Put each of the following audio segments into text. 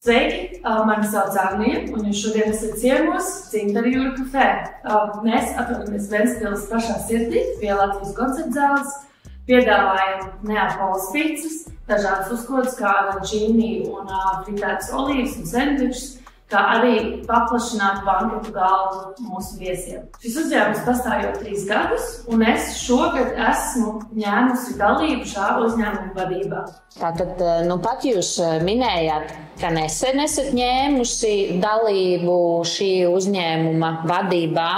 Sveiki, mani sauc Agnija, un jūs šodien esat ciemos Dzintara Jūra kafē. Mēs atrodamies Ventspils pašā sirdī pie Latvijas koncerta zāles. Piedāvājam Neapoles picas, dažādas uzkodas kā arancini un fritētas olīvas un sendvičus, kā arī paplašināt banketu galdu mūsu viesiem. Šis uzņēmums pastāv jau 3 gadus, un es šogad esmu ņēmusi dalību šā uzņēmuma vadībā. Tātad, pat jūs minējāt, ka nesen esat ņēmusi dalību šī uzņēmuma vadībā.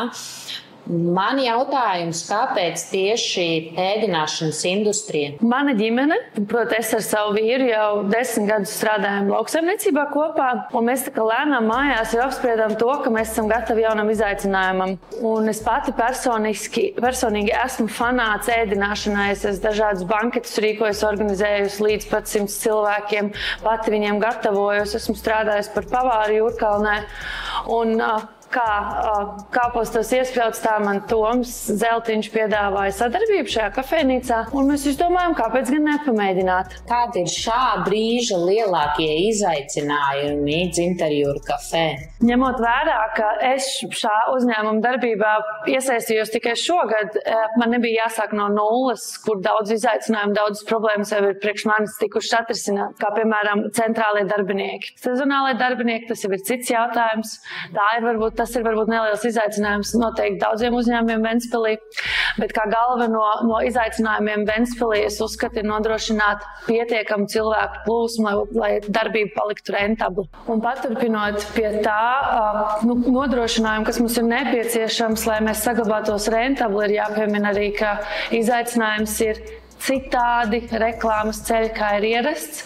Man jautājums, kāpēc tieši ēdināšanas industrija? Mana ģimene, proti, es ar savu vīru jau 10 gadus strādājam lauksaimniecībā kopā, un mēs tā kā lēnām mājās jau apspriedām to, ka mēs esam gatavi jaunam izaicinājumam. Un es pati personīgi esmu fanāts ēdināšanai. Es esmu dažādus banketus rīkojusi, organizējusi līdz pat 100 cilvēkiem, pati viņiem gatavojos, esmu strādājusi par pavāru Jūrkalnē. Un kā kāpostos iespļauts, tā man Toms Zeltiņš piedāvāja sadarbību šajā kafejnīcā, un mēs izdomājam, kāpēc gan nepamēģināt. Kādi ir šā brīža lielākie izaicinājumi Dzintara Jūra kafē? Ņemot vērā, ka es šā uzņēmuma darbībā iesaistījos tikai šogad, man nebija jāsāk no nulles, kur daudz izaicinājumu, daudz problēmas jau ir priekš manis tikušas atrisināt, kā piemēram centrālie darbinieki. Sezonālie darbinieki, tas jau ir cits jautājums. Tas ir varbūt neliels izaicinājums noteikti daudziem uzņēmumiem Ventspilī, bet kā galveno no izaicinājumiem Ventspilī es uzskatu ir nodrošināt pietiekamu cilvēku plūsmu, lai darbība paliktu rentabla. Un paturpinot pie tā nodrošinājumu, kas mums ir nepieciešams, lai mēs saglabātos rentabli, ir jāpiemina arī, ka izaicinājums ir citādi reklāmas ceļi, kā ir ierasts.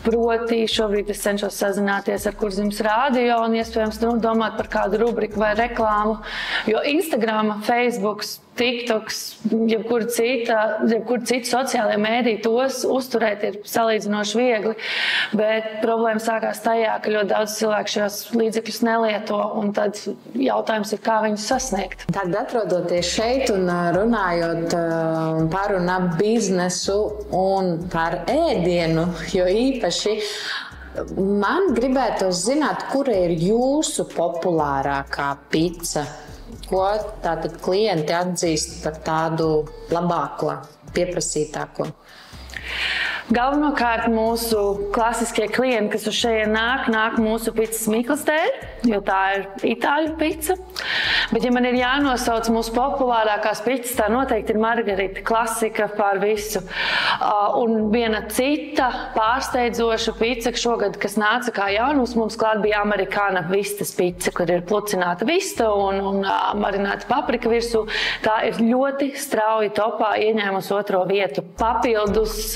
Proti, šobrīd es cenšos sazināties ar Kurzemes radio un iespējams domāt par kādu rubriku vai reklāmu, jo Instagram, Facebooks, TikToks, jebkur cita sociālajā mēdī tos uzturēt ir salīdzinoši viegli, bet problēma sākās tajā, ka ļoti daudz cilvēku šos līdzekļus nelieto, un tad jautājums ir, kā viņus sasniegt. Tad atrodoties šeit un runājot par un ap biznesu un par ēdienu, jo īpaši man gribētos zināt, kura ir jūsu populārākā pica? Ko tātad klienti atzīst par tādu labāko, pieprasītāko? Galvenokārt mūsu klasiskie klienti, kas uz šeit nāk mūsu picas mīklestēļ, jo tā ir itāļu pica. Bet, ja man ir jānosauc mūsu populārākās picas, tā noteikti ir margarita, klasika pār visu. Un viena cita pārsteidzoša pica šogad, kas nāca kā jaunums, mums klāt bija amerikāna vistas pica, kur ir plucināta vista un marināta paprika virsū. Tā ir ļoti strauji topā ieņēmusi 2. vietu. Papildus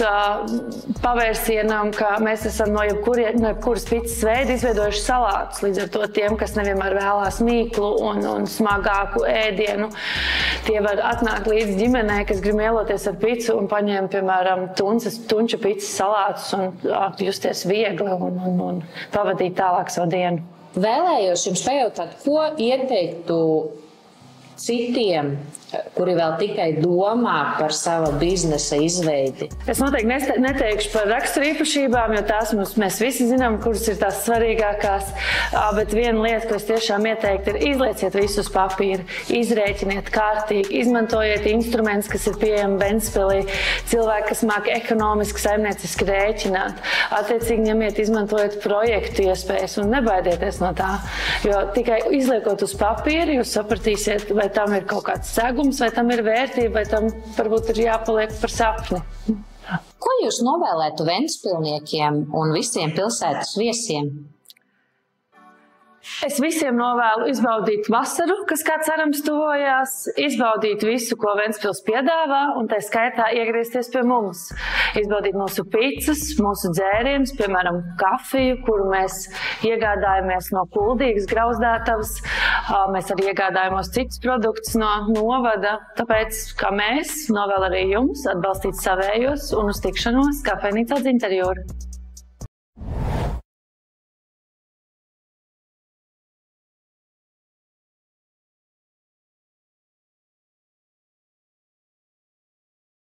pavērsienam, ka mēs esam no jebkuras picas veida izveidojuši salātus. Līdz ar to tiem, kas nevienmēr vēlās mīklu un smagāku ēdienu, tie var atnākt līdz ģimenei, kas grib mieloties ar picu un paņemt, piemēram, tunča picas salātus un justies viegli un pavadīt tālāk savu dienu. Vēlējos jums pajautāt, ko ieteiktu citiem, kuri vēl tikai domā par savu biznesa izveidi? Es noteikti neteikšu par raksturīpašībām, jo tās mēs visi zinām, kuras ir tās svarīgākās, bet viena lieta, ko es tiešām ieteiktu, ir izlieciet visu uz papīra, izrēķiniet kārtīgi, izmantojiet instrumentus, kas ir pieejami Ventspilī, cilvēki, kas māk ekonomiski, saimnieciski rēķināt, attiecīgi ņemiet, izmantojiet projektu iespējas un nebaidieties no tā, jo tikai izliekot uz papīra, jūs sapratīsiet, vai tam ir kaut kāds segums, vai tam ir vērtība, vai tam varbūt ir jāpaliek par sapni. Ko jūs novēlētu ventspilniekiem un visiem pilsētas viesiem? Es visiem novēlu izbaudīt vasaru, kas kā cerams tuvojās, izbaudīt visu, ko Ventspils piedāvā, un tā skaitā iegriezties pie mums. Izbaudīt mūsu picas, mūsu dzērienus, piemēram, kafiju, kuru mēs iegādājamies no Kuldīgas grauzdētavas. Mēs arī iegādājamos citus produktus no novada, tāpēc, kā mēs, novēl arī jums atbalstīt savējos un uz tikšanos kafejnīcā Dzintara Jūra.